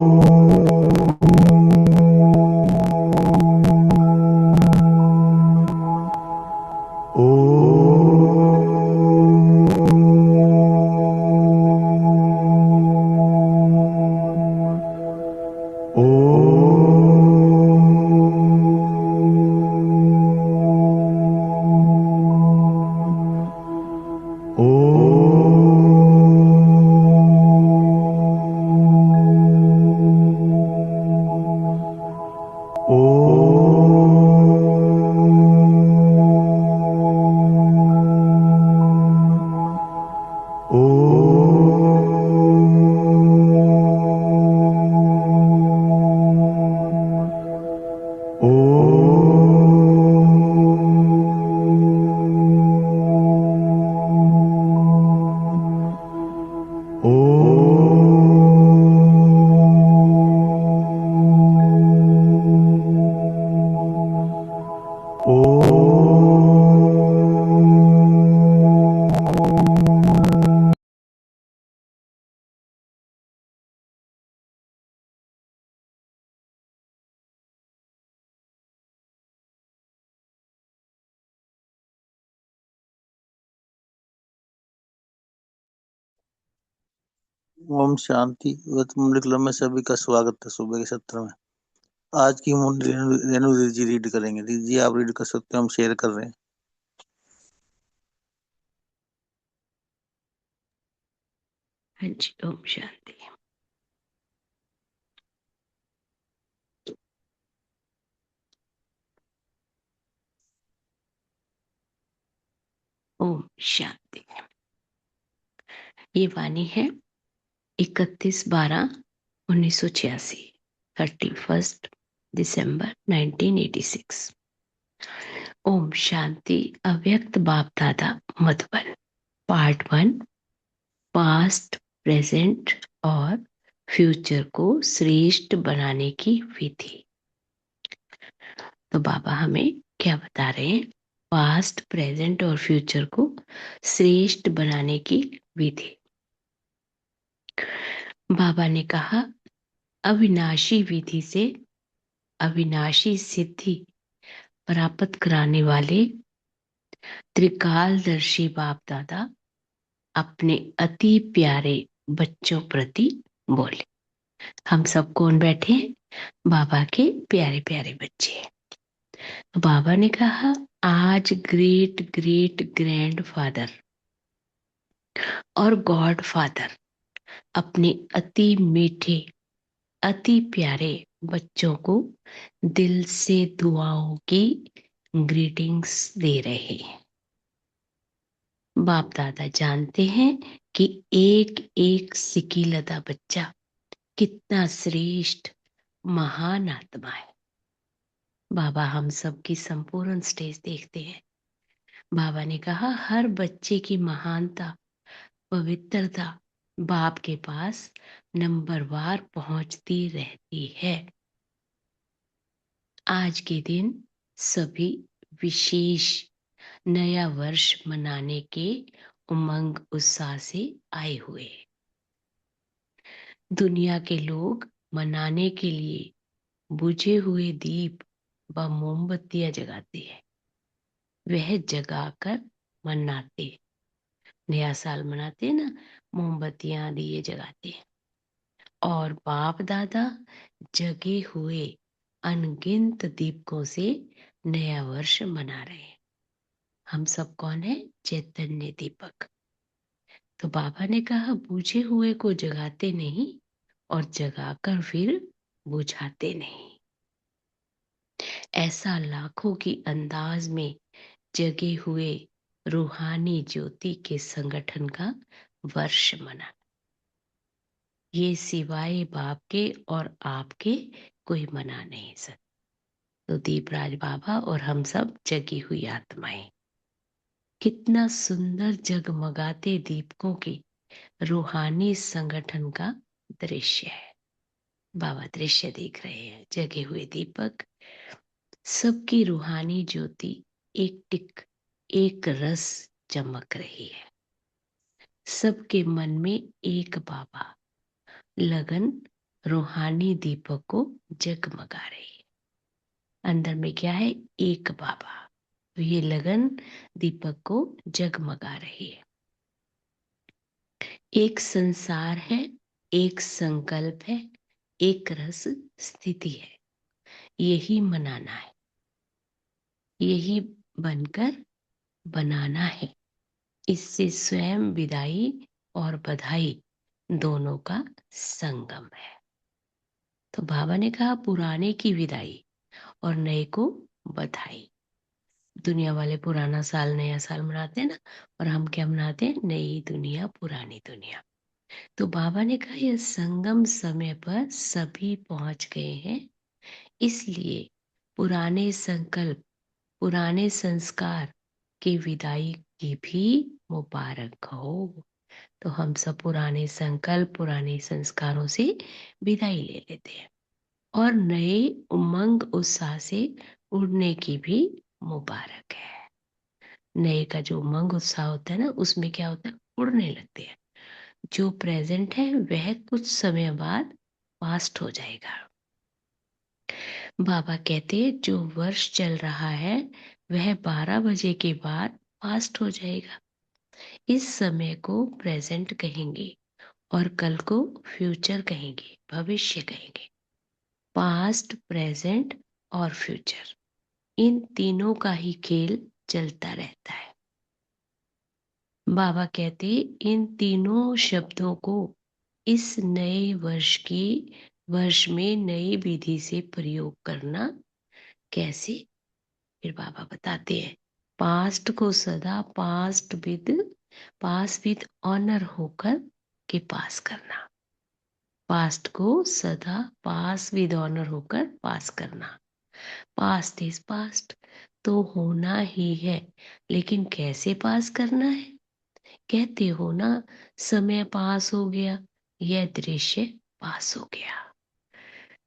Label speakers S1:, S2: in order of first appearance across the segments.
S1: ओम शांति। वित्त मुंडली क्लब में सभी का स्वागत है। सुबह के सत्र में आज की मुंडली रेणु दीदी जी रीड करेंगे। दीदी जी आप रीड कर सकते हो, हम शेयर कर रहे हैं।
S2: हाँ जी, ओम शांति। ओम शांति। ये वाणी है 31/12/1986, 31 दिसंबर 1986। ओम शांति। अव्यक्त बाप दादा मधुबन, पार्ट 1। पास्ट, प्रेजेंट और फ्यूचर को श्रेष्ठ बनाने की विधि। तो बाबा हमें क्या बता रहे हैं? पास्ट, प्रेजेंट और फ्यूचर को श्रेष्ठ बनाने की विधि। बाबा ने कहा, अविनाशी विधि से अविनाशी सिद्धि प्राप्त कराने वाले त्रिकालदर्शी बाप दादा अपने अति प्यारे बच्चों प्रति बोले। हम सब कौन बैठे हैं? बाबा के प्यारे प्यारे बच्चे। तो बाबा ने कहा, आज ग्रेट ग्रेट ग्रैंड फादर और गॉड फादर अपने अति मीठे अति प्यारे बच्चों को दिल से दुआओं की ग्रीटिंग्स दे रहे हैं। बाप दादा जानते हैं कि एक एक सिकीलदा बच्चा कितना श्रेष्ठ महान आत्मा है। बाबा हम सबकी संपूर्ण स्टेज देखते हैं। बाबा ने कहा, हर बच्चे की महानता, पवित्रता बाप के पास नंबरवार पहुंचती रहती है। आज के दिन सभी विशेष नया वर्ष मनाने के उमंग उत्साह से आए हुए हैं। दुनिया के लोग मनाने के लिए बुझे हुए दीप व मोमबत्तियां जगाते हैं। वह जगाकर मनाते, नया साल मनाते ना, मोमबत्तियां दिए जगाते हैं। और बाप दादा जगे हुए अनगिनत दीपकों से नया वर्ष मना रहे हैं। हम सब कौन है? चैतन्य दीपक। तो बाबा ने कहा, बुझे हुए को जगाते नहीं और जगाकर फिर बुझाते नहीं। ऐसा लाखों की अंदाज में जगे हुए रूहानी ज्योति के संगठन का वर्ष मना। ये सिवाय बाप के और आपके कोई मना नहीं सकता। तो दीपराज बाबा और हम सब जगी हुई आत्माएं, कितना सुंदर जगमगाते दीपकों के रूहानी संगठन का दृश्य है। बाबा दृश्य देख रहे हैं, जगे हुए दीपक, सबकी रूहानी ज्योति एक टिक एक रस चमक रही है। सबके मन में एक बाबा, लगन, रूहानी दीपक को जगमगा रही है। अंदर में क्या है? एक बाबा। तो ये लगन दीपक को जगमगा रही है। एक संसार है, एक संकल्प है, एक रस स्थिति है। यही मनाना है, यही बनकर बनाना है। इससे स्वयं विदाई और बधाई दोनों का संगम है। तो बाबा ने कहा पुराने की विदाई और नए को बधाई। दुनिया वाले पुराना साल नया साल मनाते हैं ना, और हम क्या मनाते हैं? नई दुनिया पुरानी दुनिया। तो बाबा ने कहा यह संगम समय पर सभी पहुंच गए हैं, इसलिए पुराने संकल्प, पुराने संस्कार की विदाई की भी मुबारक हो। तो हम सब पुराने संकल्प, पुराने संस्कारों से विदाई ले लेते हैं और नए उमंग उत्साह से उड़ने की भी मुबारक है। नए का जो उमंग उत्साह होता है ना, उसमें क्या होता है? उड़ने लगते हैं। जो प्रेजेंट है वह कुछ समय बाद पास्ट हो जाएगा। बाबा कहते हैं जो वर्ष चल रहा है वह 12 बजे के बाद पास्ट हो जाएगा। इस समय को प्रेजेंट कहेंगे और कल को फ्यूचर कहेंगे, भविष्य कहेंगे। पास्ट, प्रेजेंट और फ्यूचर, इन तीनों का ही खेल चलता रहता है। बाबा कहते इन तीनों शब्दों को इस नए वर्ष में नई विधि से प्रयोग करना कैसे? फिर बाबा बताते हैं पास्ट को सदा पास विद ऑनर होकर के पास करना। पास्ट को सदा पास विद ऑनर होकर पास करना। पास्ट इज पास्ट, तो होना ही है, लेकिन कैसे पास करना है? कहते हो ना, समय पास हो गया, यह दृश्य पास हो गया।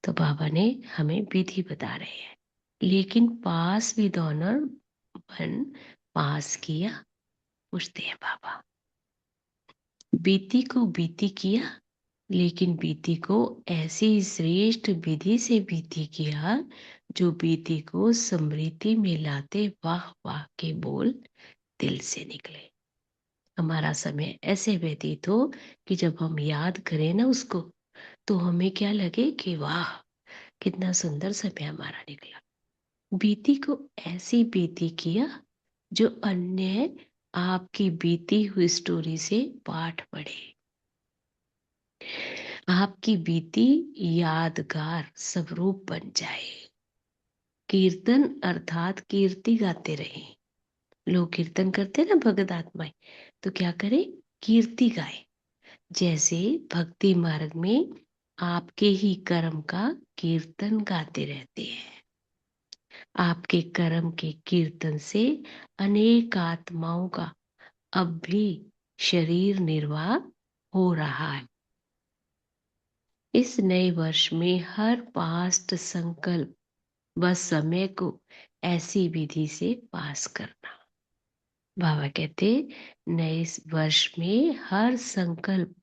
S2: तो बाबा ने हमें विधि बता रहे हैं, लेकिन पास विद ऑनर बन पास किया? पूछते हैं बाबा। बीती को बीती किया, लेकिन बीती को ऐसी श्रेष्ठ विधि से बीती किया जो बीती को स्मृति में लाते वाह वाह के बोल दिल से निकले। हमारा समय ऐसे व्यतीत हो कि जब हम याद करें ना उसको, तो हमें क्या लगे कि वाह कितना सुंदर समय हमारा निकला। बीती को ऐसी बीती किया जो अन्य आपकी बीती हुई स्टोरी से पाठ पढ़े। आपकी बीती यादगार स्वरूप बन जाए। कीर्तन अर्थात कीर्ति गाते रहे। लोग कीर्तन करते ना भगत आत्माएं, तो क्या करें? कीर्ति गाए। जैसे भक्ति मार्ग में आपके ही कर्म का कीर्तन गाते रहते हैं। आपके कर्म के कीर्तन से अनेक आत्माओं का अब भी शरीर निर्वाह हो रहा है। इस नए वर्ष में हर पास्ट संकल्प व समय को ऐसी विधि से पास करना। बाबा कहते नए वर्ष में हर संकल्प,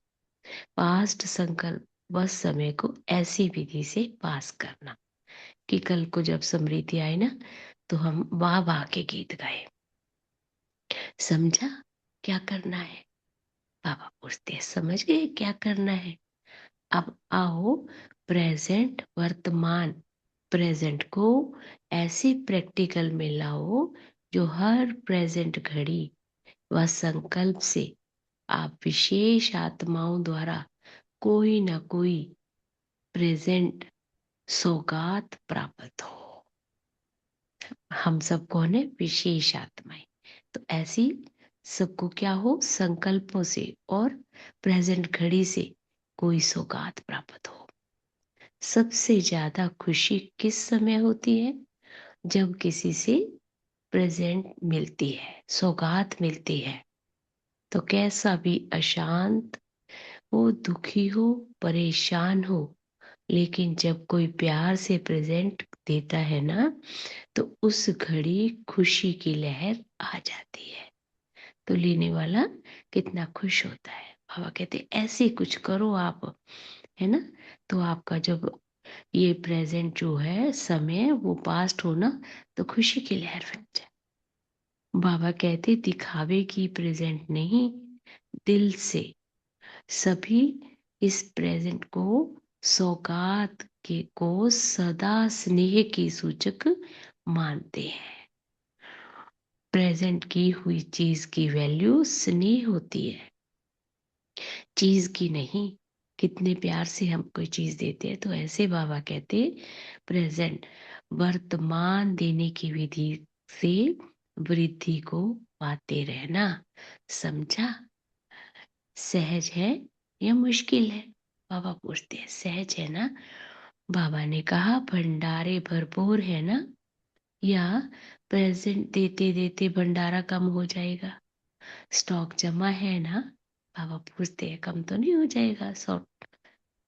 S2: पास्ट संकल्प व समय को ऐसी विधि से पास करना कि कल को जब स्मृति आए ना, तो हम वाह वाह के गीत गाए। समझा क्या करना है? बाबा पूछते हैं समझ गए क्या करना है? अब आओ प्रेजेंट, वर्तमान प्रेजेंट को ऐसे प्रैक्टिकल में लाओ जो हर प्रेजेंट घड़ी व संकल्प से आप विशेष आत्माओं द्वारा कोई ना कोई प्रेजेंट सौगात प्राप्त हो। हम सब कौन है? विशेष आत्माएं। तो ऐसी सबको क्या हो? संकल्पों से और प्रेजेंट घड़ी से कोई सौगात प्राप्त हो। सबसे ज्यादा खुशी किस समय होती है? जब किसी से प्रेजेंट मिलती है, सौगात मिलती है। तो कैसा भी अशांत हो, दुखी हो, परेशान हो, लेकिन जब कोई प्यार से प्रेजेंट देता है ना, तो उस घड़ी खुशी की लहर आ जाती है। तो लेने वाला कितना खुश होता है। बाबा कहते ऐसे कुछ करो आप, है ना। तो आपका जब ये प्रेजेंट जो है समय वो पास्ट हो ना, तो खुशी की लहर बन जाए। बाबा कहते दिखावे की प्रेजेंट नहीं, दिल से सभी इस प्रेजेंट को सौगात के को सदा स्नेह की सूचक मानते हैं। प्रेजेंट की हुई चीज की वैल्यू स्नेह होती है, चीज की नहीं। कितने प्यार से हम कोई चीज देते हैं। तो ऐसे बाबा कहते प्रेजेंट वर्तमान देने की विधि से वृद्धि को पाते रहना। समझा? सहज है या मुश्किल है? बाबा पूछते हैं। सहज है ना? बाबा ने कहा भंडारे भरपूर है ना, या प्रेजेंट देते देते भंडारा कम हो जाएगा? स्टॉक जमा है ना? बाबा पूछते हैं कम तो नहीं हो जाएगा स्टॉक?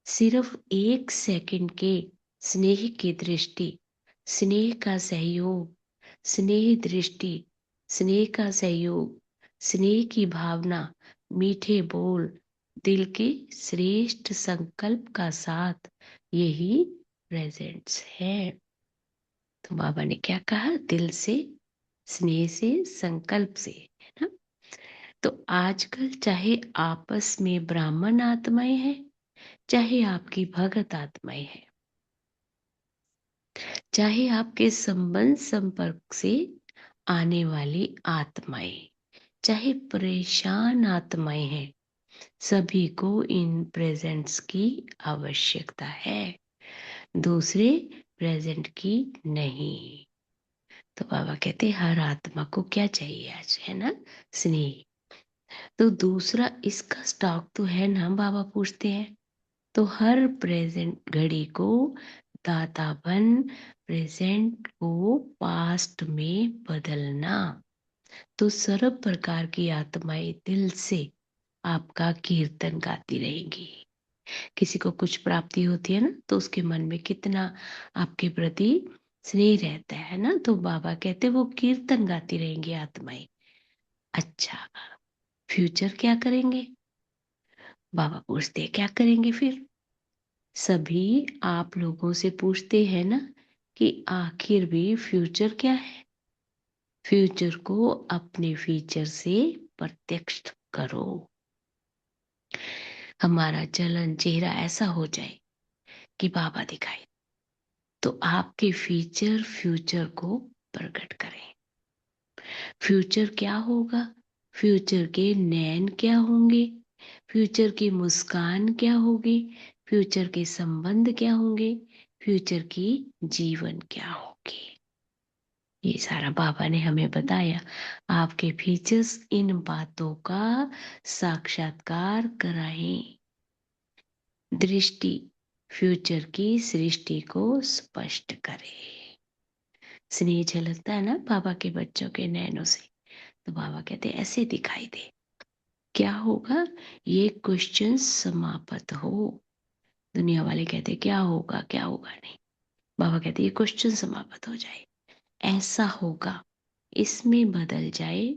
S2: सिर्फ 1 सेकंड के स्नेह की दृष्टि, स्नेह का सहयोग, स्नेह दृष्टि, स्नेह का सहयोग, स्नेह की भावना, मीठे बोल, दिल के श्रेष्ठ संकल्प का साथ, यही प्रेजेंट्स है। तो बाबा ने क्या कहा? दिल से, स्नेह से, संकल्प से, है ना। तो आजकल चाहे आपस में ब्राह्मण आत्माएं हैं, चाहे आपकी भगत आत्माएं हैं, चाहे आपके संबंध संपर्क से आने वाली आत्माएं, चाहे परेशान आत्माएं हैं, सभी को इन प्रेजेंट्स की आवश्यकता है, दूसरे प्रेजेंट की नहीं। तो बाबा कहते हर आत्मा को क्या चाहिए आज, है ना? स्नेह। तो दूसरा इसका स्टॉक तो है ना, बाबा पूछते हैं। तो हर प्रेजेंट घड़ी को दाता बन प्रेजेंट को पास्ट में बदलना। तो सर्व प्रकार की आत्माएं दिल से आपका कीर्तन गाती रहेंगी। किसी को कुछ प्राप्ति होती है ना, तो उसके मन में कितना आपके प्रति स्नेह रहता है ना। तो बाबा कहते वो कीर्तन गाती रहेंगी आत्माएं। अच्छा, फ्यूचर क्या करेंगे? बाबा पूछते क्या करेंगे फिर? सभी आप लोगों से पूछते हैं ना कि आखिर भी फ्यूचर क्या है? फ्यूचर को अपने फीचर से प्रत्यक्ष करो। हमारा चलन चेहरा ऐसा हो जाए कि बाबा दिखाए, तो आपके फीचर फ्यूचर को प्रकट करें। फ्यूचर क्या होगा? फ्यूचर के नैन क्या होंगे? फ्यूचर की मुस्कान क्या होगी? फ्यूचर के संबंध क्या होंगे? फ्यूचर की जीवन क्या होगी? ये सारा बाबा ने हमें बताया। आपके फीचर्स इन बातों का साक्षात्कार कराएं। दृष्टि फ्यूचर की सृष्टि को स्पष्ट करे। स्नेह झलकता है ना बाबा के बच्चों के नैनों से। तो बाबा कहते ऐसे दिखाई दे। क्या होगा? ये क्वेश्चन समाप्त हो। दुनिया वाले कहते क्या होगा क्या होगा नहीं। बाबा कहते ये क्वेश्चन समाप्त हो जाए, ऐसा होगा, इसमें बदल जाए।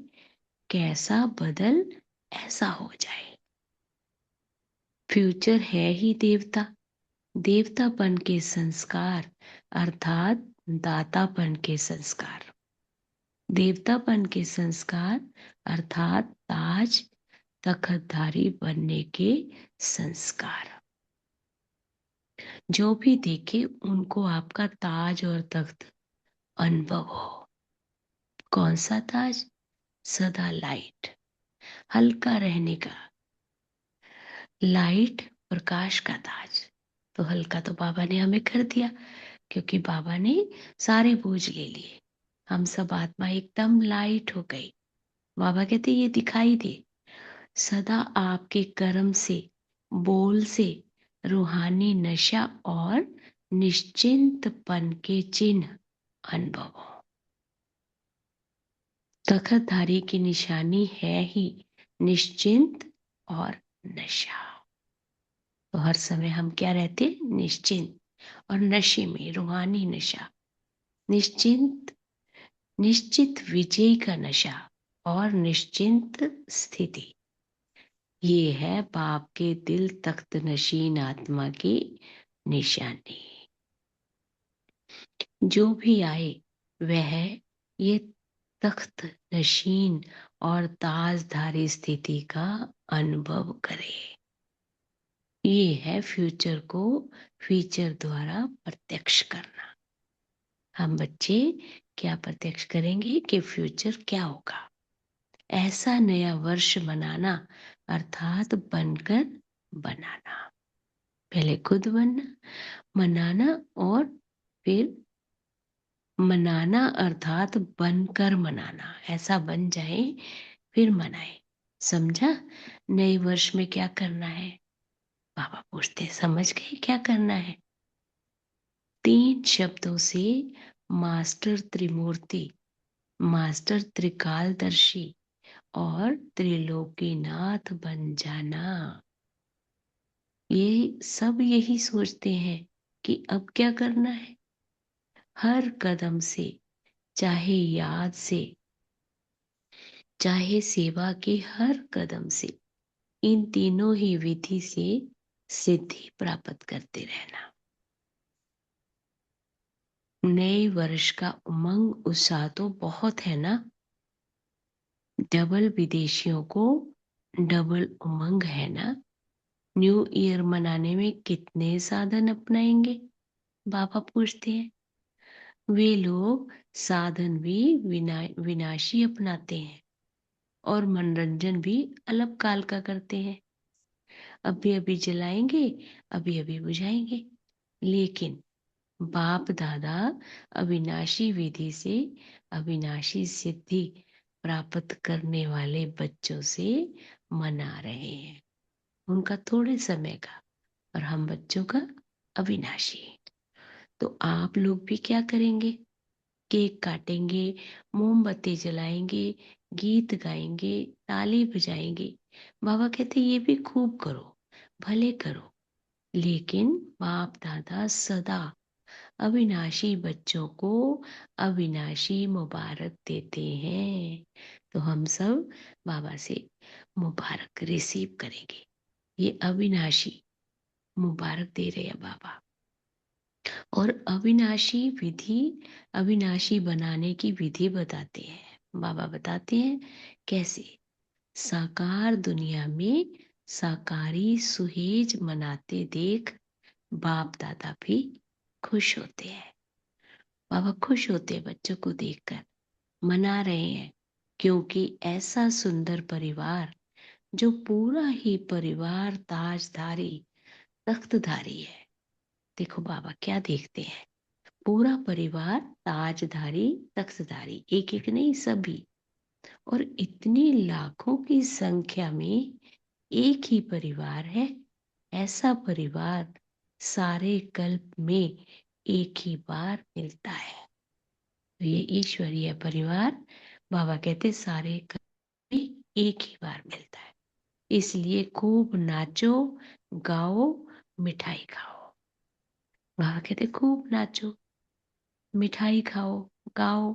S2: कैसा बदल? ऐसा हो जाए। फ्यूचर है ही देवता, देवतापन के संस्कार अर्थात दातापन के संस्कार। देवतापन के संस्कार अर्थात ताज तखतधारी बनने के संस्कार। जो भी देखे उनको आपका ताज और तख्त अनुभव हो। कौन सा ताज? सदा लाइट, हल्का रहने का, लाइट प्रकाश का ताज। तो हल्का तो बाबा ने हमें कर दिया, क्योंकि बाबा ने सारे बोझ ले लिए। हम सब आत्मा एकदम लाइट हो गई। बाबा कहते ये दिखाई दे। सदा आपके कर्म से, बोल से रूहानी नशा और निश्चिंतपन के चिन्ह अनुभव हो। तखतधारी की निशानी है ही निश्चिंत और नशा। तो हर समय हम क्या रहते? निश्चिंत और नशे में, रूहानी नशा, निश्चिंत, निश्चित विजय का नशा और निश्चिंत स्थिति। ये है बाप के दिल तख्त नशीन आत्मा की निशानी। जो भी आए वह ये तख्त नशीन और ताजधारी स्थिति का अनुभव करे। ये है फ्यूचर को फीचर द्वारा प्रत्यक्ष करना। हम बच्चे क्या प्रत्यक्ष करेंगे कि फ्यूचर क्या होगा। ऐसा नया वर्ष मनाना अर्थात बनकर बनाना। पहले खुद बनना, मनाना, और फिर मनाना अर्थात बनकर मनाना। ऐसा बन जाए फिर मनाए। समझा? नए वर्ष में क्या करना है? बाबा पूछते, समझ गए क्या करना है? 3 शब्दों से मास्टर त्रिमूर्ति, मास्टर त्रिकालदर्शी और त्रिलोकीनाथ बन जाना। ये सब यही सोचते हैं कि अब क्या करना है। हर कदम से, चाहे याद से, चाहे सेवा के हर कदम से, इन तीनों ही विधि से सिद्धि प्राप्त करते रहना। नए वर्ष का उमंग उत्साह तो बहुत है ना। डबल विदेशियों को डबल उमंग है ना। न्यू ईयर मनाने में कितने साधन अपनाएंगे? बाबा पूछते हैं। वे लोग साधन भी विनाशी अपनाते हैं और मनोरंजन भी अलग काल का करते हैं। अभी अभी जलाएंगे, अभी अभी बुझाएंगे। लेकिन बाप दादा अविनाशी विधि से अविनाशी सिद्धि प्राप्त करने वाले बच्चों से मना रहे हैं। उनका थोड़े समय का और हम बच्चों का अविनाशी। तो आप लोग भी क्या करेंगे? केक काटेंगे, मोमबत्ती जलाएंगे, गीत गाएंगे, ताली बजाएंगे। बाबा कहते ये भी खूब करो, भले करो। लेकिन बाप दादा सदा अविनाशी बच्चों को अविनाशी मुबारक देते हैं। तो हम सब बाबा से मुबारक रिसीव करेंगे। ये अविनाशी मुबारक दे रहे हैं बाबा। और अविनाशी विधि, अविनाशी बनाने की विधि बताते हैं। बाबा बताते हैं कैसे। साकार दुनिया में साकारी सुहेज मनाते देख बाप दादा भी खुश होते हैं। बाबा खुश होते हैं बच्चों को देखकर, मना रहे हैं। क्योंकि ऐसा सुंदर परिवार, जो पूरा ही परिवार ताजधारी तख्तधारी है। देखो बाबा क्या देखते हैं। पूरा परिवार ताजधारी तख्तधारी, एक एक नहीं सभी। और इतनी लाखों की संख्या में एक ही परिवार है। ऐसा परिवार सारे कल्प में एक ही बार मिलता है। तो ये ईश्वरीय परिवार बाबा कहते सारे कल्प में एक ही बार मिलता है। इसलिए खूब नाचो, गाओ, मिठाई खाओ। बाबा कहते खूब नाचो, मिठाई खाओ, गाओ।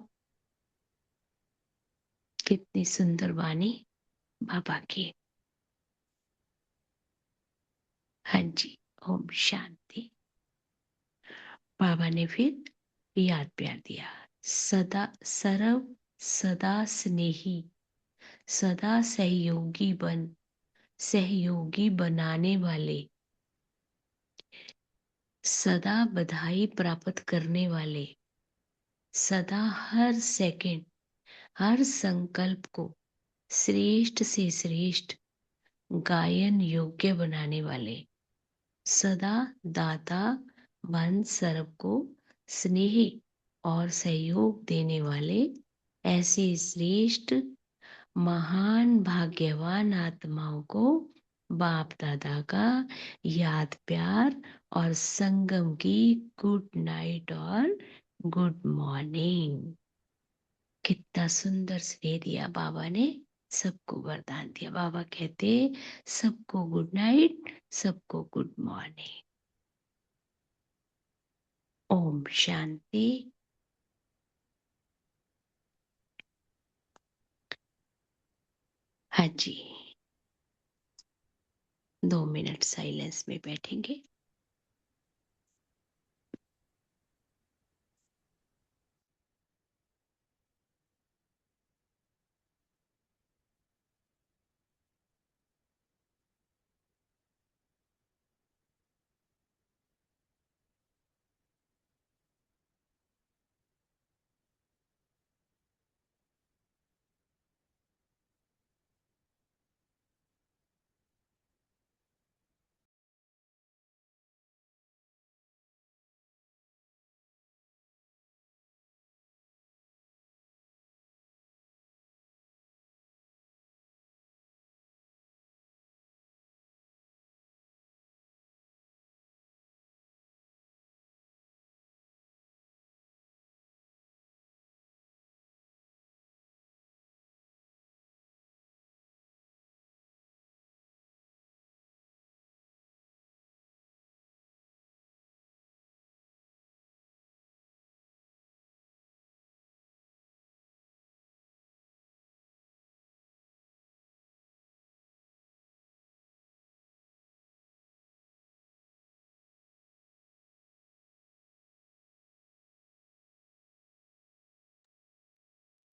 S2: कितनी सुंदर वाणी बाबा की। हाँ जी। ओम शांति। बाबा ने फिर याद प्यार दिया। सदा सर्व, सदा स्नेही, सदा सहयोगी बन, सहयोगी बनाने वाले, सदा बधाई प्राप्त करने वाले, सदा हर सेकंड, हर संकल्प को श्रेष्ठ से श्रेष्ठ गायन योग्य बनाने वाले, सदा दाता बन सर्व को स्नेह और सहयोग देने वाले, ऐसे श्रेष्ठ महान भाग्यवान आत्माओं को बाप दादा का याद प्यार और संगम की गुड नाइट और गुड मॉर्निंग। कितना सुंदर स्नेह दिया बाबा ने। सबको वरदान दिया। बाबा कहते सबको गुड नाइट, सबको गुड मॉर्निंग। ओम शांति। हाँ जी। 2 मिनट साइलेंस में बैठेंगे।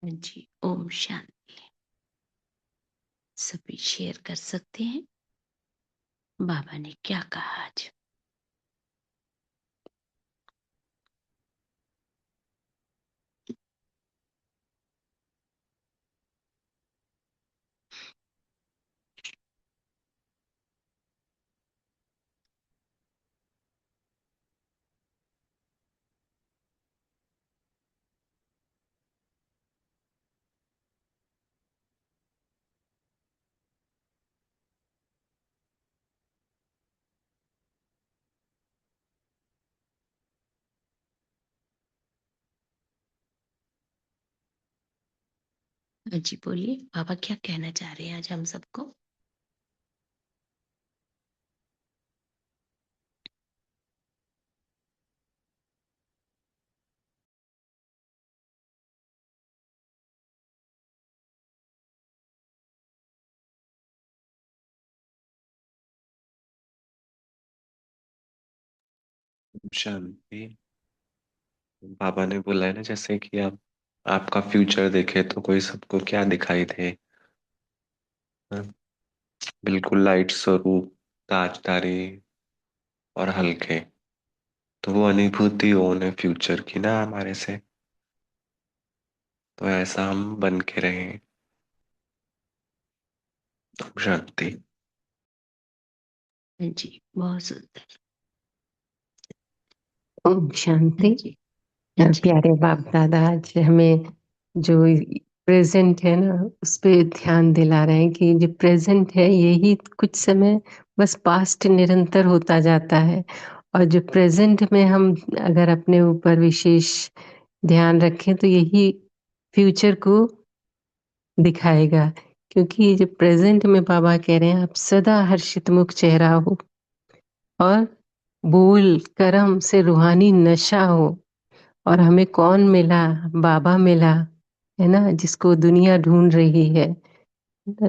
S2: जी, ओम शांति। सभी शेयर कर सकते हैं बाबा ने क्या कहा आज। जी बोलिए, बाबा क्या कहना चाह रहे हैं आज हम सबको।
S3: शांति। बाबा ने बोला है ना, जैसे कि आप आपका फ्यूचर देखे तो कोई सबको क्या दिखाई दे। हाँ, बिल्कुल लाइट स्वरूप, ताजदारी और हल्के। तो वो अनुभूति हो उन्हें फ्यूचर की ना हमारे से, तो ऐसा हम बन के रहें। शांति।
S2: जी बहुत सुंदर।
S4: ओम शांति।
S2: जी जी
S4: प्यारे बाप दादा आज हमें जो प्रेजेंट है ना उस पे ध्यान दिला रहे हैं कि जो प्रेजेंट है यही कुछ समय बस पास्ट निरंतर होता जाता है, और जो प्रेजेंट में हम अगर अपने ऊपर विशेष ध्यान रखें तो यही फ्यूचर को दिखाएगा। क्योंकि ये जो प्रेजेंट में बाबा कह रहे हैं आप सदा हर्षित मुख चेहरा हो और बोल कर्म से रूहानी नशा हो। और हमें कौन मिला? बाबा मिला है ना, जिसको दुनिया ढूंढ रही है।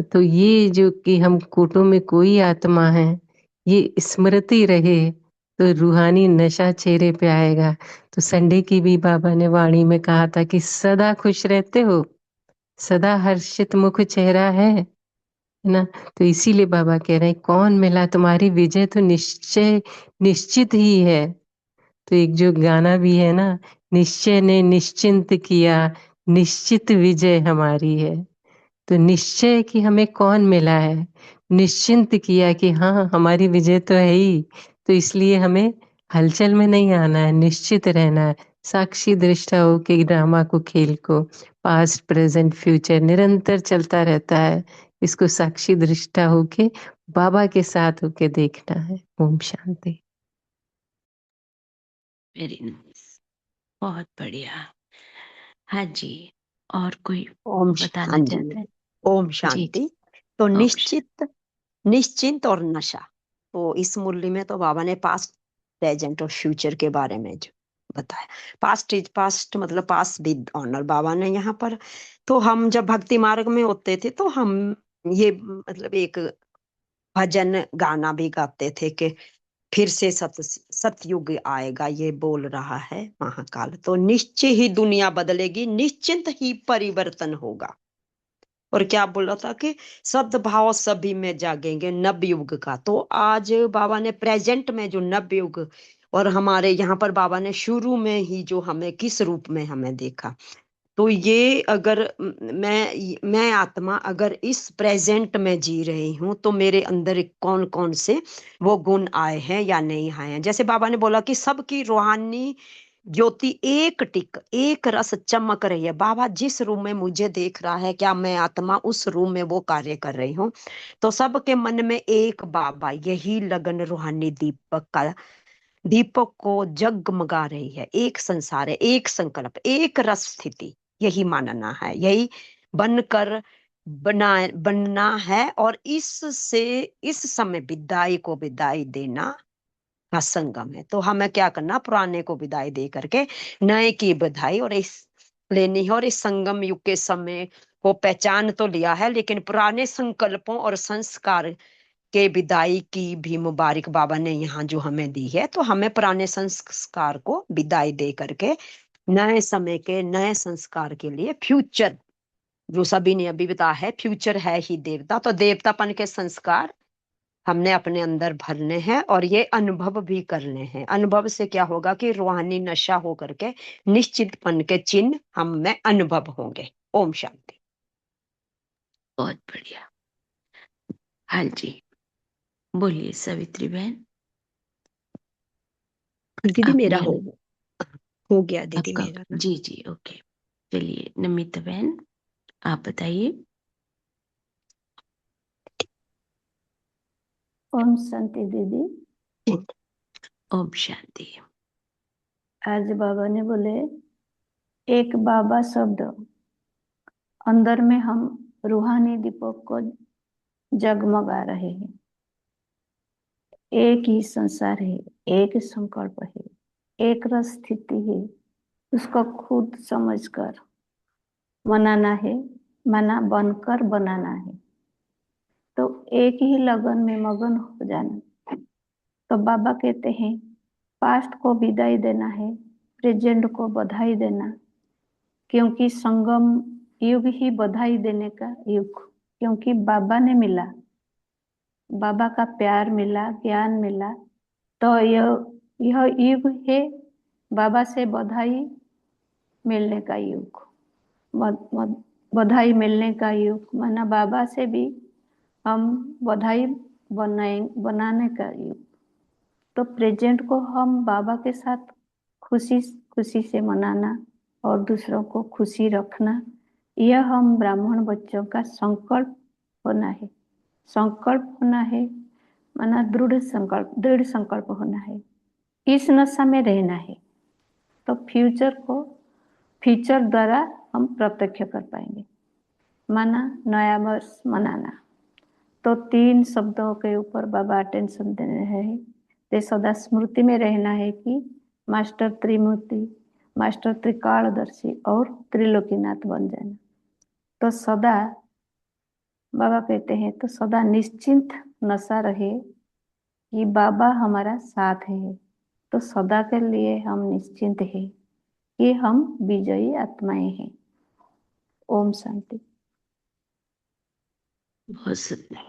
S4: तो ये जो कि हम कोटों में कोई आत्मा है, ये स्मृति रहे तो रूहानी नशा चेहरे पे आएगा। तो संडे की भी बाबा ने वाणी में कहा था कि सदा खुश रहते हो, सदा हर्षित मुख चेहरा है ना। तो इसीलिए बाबा कह रहे हैं कौन मिला, तुम्हारी विजय तो निश्चय निश्चित ही है। तो एक जो गाना भी है ना, निश्चय ने निश्चिंत किया, निश्चित विजय हमारी है। तो निश्चय कि हमें कौन मिला है, निश्चिंत किया कि हाँ हमारी विजय तो है ही। तो इसलिए हमें हलचल में नहीं आना है, निश्चित रहना है, साक्षी दृष्टा हो के ड्रामा को, खेल को, पास्ट प्रेजेंट फ्यूचर निरंतर चलता रहता है। इसको साक्षी दृष्टा होके बाबा के साथ होके देखना है। ओम शांति।
S2: वेरी नाइस, बहुत बढ़िया। हाँ जी, और कोई
S5: ओम
S2: बताना
S5: हाँ
S2: चाहता
S5: जी,
S2: है?
S5: ओम
S2: जी
S5: शांति।
S2: जी
S5: तो
S2: ओम
S5: निश्चित, निश्चिंत और नशा, तो इस मुरली में तो बाबा ने पास्ट प्रेजेंट और फ्यूचर के बारे में जो बताया। पास्ट इज पास्ट, मतलब पास्ट विद ऑनर बाबा ने यहाँ पर। तो हम जब भक्ति मार्ग में होते थे तो हम ये मतलब एक भजन गाना भी गाते थे कि फिर से सतयुग आएगा, ये बोल रहा है महाकाल। तो निश्चय ही दुनिया बदलेगी, निश्चिंत ही परिवर्तन होगा। और क्या बोल रहा था कि सद्भाव सभी में जागेंगे नव युग का। तो आज बाबा ने प्रेजेंट में जो नव युग, और हमारे यहाँ पर बाबा ने शुरू में ही जो हमें किस रूप में हमें देखा, तो ये अगर मैं आत्मा अगर इस प्रेजेंट में जी रही हूँ, तो मेरे अंदर कौन कौन से वो गुण आए हैं या नहीं आए हैं। जैसे बाबा ने बोला कि सबकी रूहानी ज्योति एक टिक एक रस चमक रही है। बाबा जिस रूम में मुझे देख रहा है, क्या मैं आत्मा उस रूम में वो कार्य कर रही हूँ? तो सबके मन में एक बाबा, यही लगन रूहानी दीपक का, दीपक को जगमगा रही है। एक संसार है, एक संकल्प, एक रस स्थिति, यही मानना है, यही बनकर बनना है। और इससे इस समय विदाई को विदाई देना का संगम है। तो हमें क्या करना, पुराने को विदाई दे करके नए की बधाई और इस लेनी है। और इस संगम युग के समय को पहचान तो लिया है, लेकिन पुराने संकल्पों और संस्कार के विदाई की भी मुबारक बाबा ने यहाँ जो हमें दी है। तो हमें पुराने संस्कार को विदाई दे करके नए समय के नए संस्कार के लिए फ्यूचर, जो सभी ने अभी बताया है, फ्यूचर है ही देवता। तो देवतापन के संस्कार हमने अपने अंदर भरने हैं और ये अनुभव भी करने हैं। अनुभव से क्या होगा कि रूहानी नशा हो करके निश्चितपन के चिन्ह हम में अनुभव होंगे। ओम शांति।
S2: बहुत बढ़िया। हाँ जी, बोलिए सावित्री बहन।
S5: दीदी मेरा
S2: आपने
S5: हो गया दीदी
S2: आपका,
S5: मेरा ना।
S2: जी जी ओके। चलिए नमिता बहन आप बताइए।
S6: ओम शांति दीदी।
S2: ओम शांति।
S6: आज बाबा ने बोले एक बाबा शब्द, अंदर में हम रूहानी दीपक को जगमगा रहे हैं। एक ही संसार है, एक संकल्प है, एक रस स्थिति है। उसको खुद समझकर मनाना है, मना बनकर बनाना है। तो एक ही लगन में मगन हो जाना। तो बाबा कहते हैं पास्ट को विदाई देना है, प्रेजेंट को बधाई देना, क्योंकि संगम युग ही बधाई देने का युग। क्योंकि बाबा ने मिला, बाबा का प्यार मिला, ज्ञान मिला, तो यह युग है बाबा से बधाई मिलने का युग। बधाई मिलने का युग माना बाबा से भी हम बधाई बनाने का युग। तो प्रेजेंट को हम बाबा के साथ खुशी खुशी से मनाना और दूसरों को खुशी रखना, यह हम ब्राह्मण बच्चों का संकल्प होना है। संकल्प होना है माना दृढ़ संकल्प होना है। इस नशा में रहना है, तो फ्यूचर द्वारा हम प्रत्यक्ष कर पाएंगे। माना नया वर्ष मनाना, तो 3 शब्दों के ऊपर बाबा अटेंशन दे रहे हैं। तो सदा स्मृति में रहना है कि मास्टर त्रिमूर्ति, मास्टर त्रिकालदर्शी और त्रिलोकीनाथ बन जाना। तो सदा बाबा कहते हैं तो सदा निश्चिंत नशा रहे कि बाबा हमारा साथ है। तो सदा के लिए हम निश्चिंत है कि हम विजयी आत्माएं हैं। ओम शांति।
S2: बहुत सुंदर।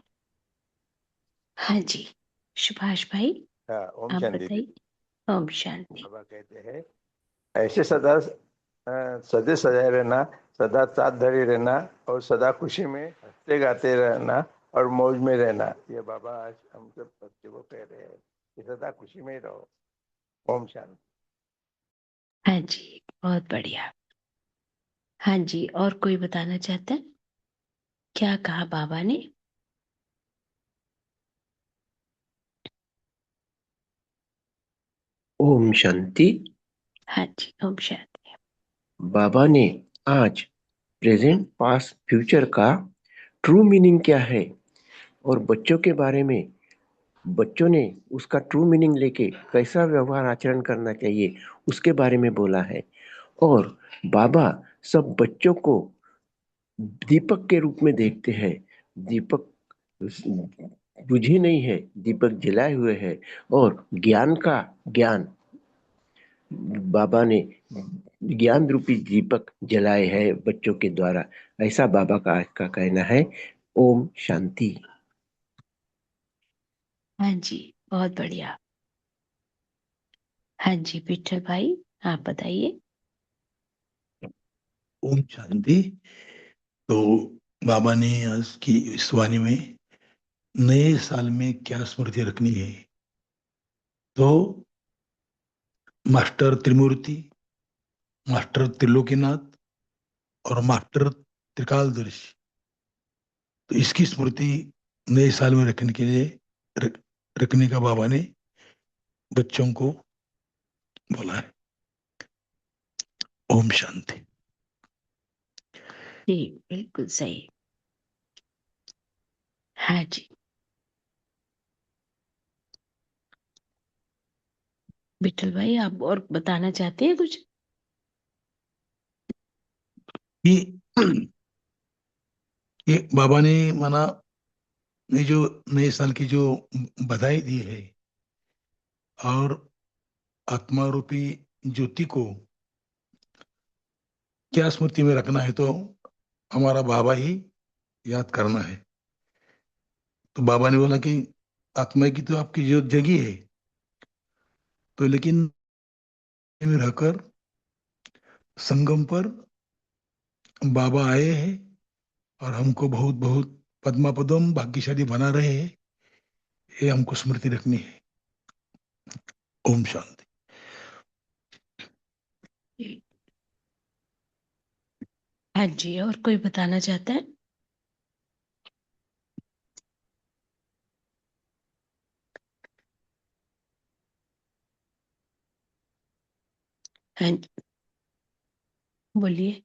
S2: हाँ जी सुभाष भाई
S7: हाँ, ओम
S2: आप
S7: शांति।
S2: बताइए। ओम शांति।
S7: बाबा कहते हैं ऐसे सदा सदे सजाए रहना, सदा साथ धरे रहना और सदा खुशी में हंसते गाते रहना और मौज में रहना। ये बाबा आज हम सब बच्चों को कह रहे हैं कि सदा खुशी में रहो। ओम शांति।
S2: हाँ जी बहुत बढ़िया। हाँ जी और कोई बताना चाहता है? क्या कहा बाबा ने?
S8: ओम शांति।
S2: हाँ जी ओम शांति।
S8: बाबा ने आज प्रेजेंट पास्ट फ्यूचर का ट्रू मीनिंग क्या है और बच्चों के बारे में, बच्चों ने उसका ट्रू मीनिंग लेके कैसा व्यवहार आचरण करना चाहिए उसके बारे में बोला है। और बाबा सब बच्चों को दीपक के रूप में देखते हैं। दीपक बुझे नहीं है, दीपक जलाए हुए है, और ज्ञान का ज्ञान बाबा ने ज्ञान रूपी दीपक जलाए है बच्चों के द्वारा। ऐसा बाबा का आज का कहना है। ओम शांति।
S2: हाँ जी, बहुत बढ़िया। हाँ जी विठल भाई, आप बताइए।
S9: ओम शांति। तो बाबा ने आज की इस वाणी में नए साल में क्या स्मृति रखनी है, तो मास्टर त्रिमूर्ति, मास्टर त्रिलोकीनाथ और मास्टर त्रिकालदर्शी, तो इसकी स्मृति नए साल में रखने के लिए रखने का बाबा ने बच्चों को बोला है। ओम शांति।
S2: जी बिल्कुल सही। हाँ जी विठल भाई, आप और बताना चाहते हैं कुछ?
S9: ये ये बाबा ने माना ये जो नए साल की जो बधाई दी है, और आत्मा रूपी ज्योति को क्या स्मृति में रखना है, तो हमारा बाबा ही याद करना है। तो बाबा ने बोला कि आत्मा की तो आपकी जो जगी है, तो लेकिन में रहकर संगम पर बाबा आए हैं और हमको बहुत बहुत पद्मा पदम भाग्यशाली बना रहे हैं, ये हमको स्मृति रखनी है। ओम शांति।
S2: हाँ जी, और कोई बताना चाहता है? हाँ जी, बोलिए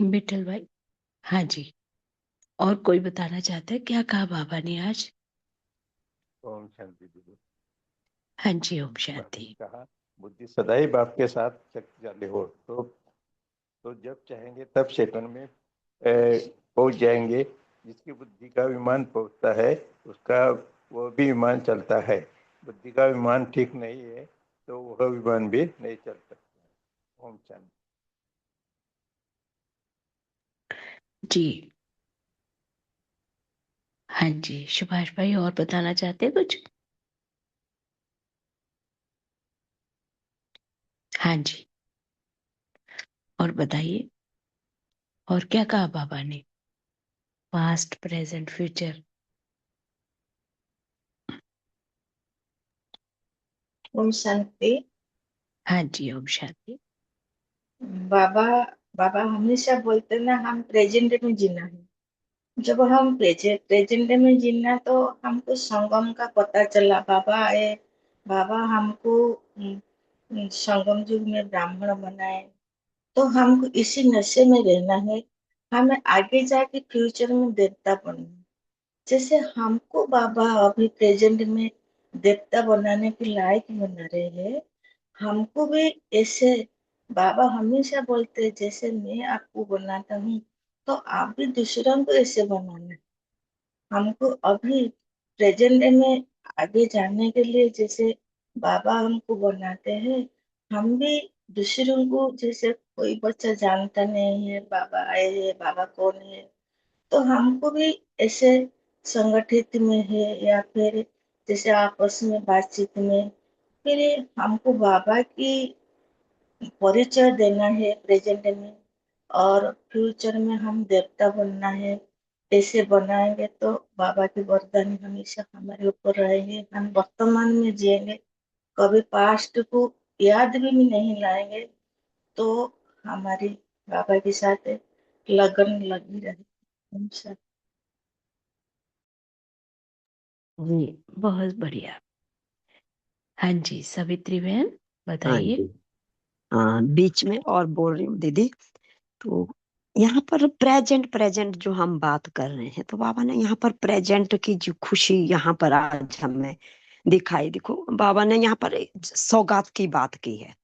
S2: विठल भाई। हाँ जी, और कोई बताना चाहता है? क्या कहा बाबा ने आज?
S7: ओम शांति दीदी।
S2: हाँ जी, ओम
S7: बाबा
S2: शांति।
S7: ने कहा, बुद्धि सदैव आपके साथ शक्तिशाली हो, तो जब चाहेंगे तब सेकंड में पहुंच जाएंगे। जिसकी बुद्धि का विमान पहुंचता है उसका वो भी विमान चलता है। बुद्धि का विमान ठीक नहीं है तो वह विमान भी नहीं चल सकता। ओम शांति।
S2: जी हाँ जी, सुभाष भाई और बताना चाहते हैं कुछ? हाँ जी, और बताइए, और क्या कहा बाबा ने? Past present future.
S10: ओम शांति।
S2: हाँ जी, ओम शांति।
S10: बाबा बाबा हमेशा बोलते ना, हम प्रेजेंट में जीना है। जब हम प्रेजेंट में जीना तो हमको संगम का पता चला। बाबा आए, बाबा हमको संगम युग में ब्राह्मण बनाए। तो हमको इसी नशे में रहना है। हमें आगे जाके फ्यूचर में देवता बनना है। जैसे हमको बाबा अभी प्रेजेंट में देवता बनाने के लायक बना रहे हैं, हमको भी ऐसे बाबा हमेशा बोलते हैं, जैसे मैं आपको बनाता हूँ तो आप भी दूसरों को ऐसे बनाना है। हमको अभी प्रेजेंट में आगे जाने के लिए जैसे बाबा हमको बनाते हैं, हम भी दूसरों को, जैसे कोई बच्चा जानता नहीं है बाबा आए हैं, बाबा कौन है, तो हमको भी ऐसे संगठित में है या फिर जैसे आपस में बातचीत में फिर हमको बाबा की परिचय देना है प्रेजेंट में, और फ्यूचर में हम देवता बनना है। ऐसे बनाएंगे तो बाबा की वरदानी हमेशा हमारे ऊपर रहेंगे। हम वर्तमान में जिएंगे, कभी पास्ट को याद भी नहीं लाएंगे, तो हमारी बाबा के साथ लगन लगी रहेगी।
S2: जी बहुत बढ़िया। हाँ जी सावित्री बहन,
S5: हाँ
S2: बताइए।
S5: जी। बीच में और बोल रही हूँ दीदी। तो यहाँ पर प्रेजेंट प्रेजेंट जो हम बात कर रहे हैं, तो बाबा ने यहाँ पर प्रेजेंट की जो खुशी यहाँ पर आज हमें दिखाई। देखो बाबा ने यहाँ पर एक सौगात की बात की है।